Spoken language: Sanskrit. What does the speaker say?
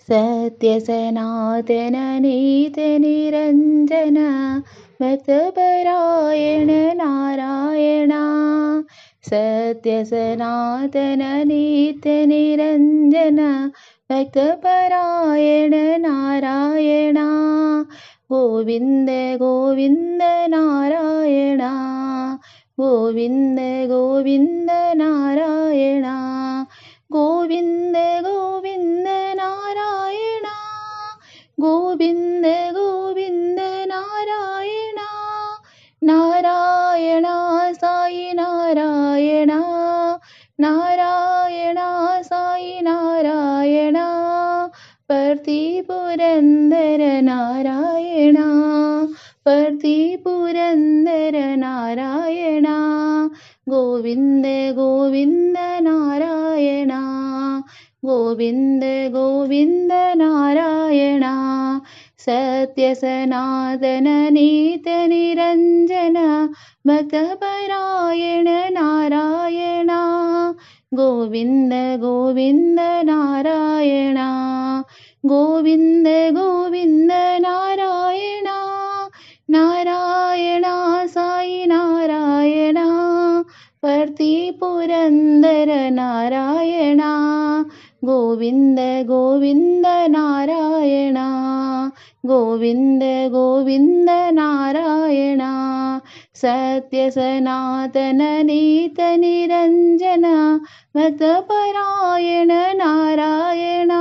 सत्यसनातन नित्यनिरञ्जन भक्तपरायण नारायण सत्यसनातन नित्यनिरञ्जन भक्तपरायण नारायण गोविन्द गोविन्द नारायण गोविन्द गोविन्द नारायण गोविन्द गोविन्द नारायण गोविन्द गोविन्द नारायण नारायण साई नारायण नारायण साई नारायण पर्तिपुरन्दर नारायण पर्तिपुरन्दर नारायण गोविन्द गोविन्द नारायण गोविन्द गोविन्द नारायण सत्यसनातन नित्यनिरञ्जन भक्तपरायण नारायण गोविन्द गोविन्द नारायण गोविन्द गोविन्द नारायण नारायण साई नारायण पर्तिपुरन्दर नारायण गोविन्द गोविन्द नारायण गोविन्द गोविन्द नारायण सत्यसनातन नित्यनिरञ्जन भक्तपरायण नारायण।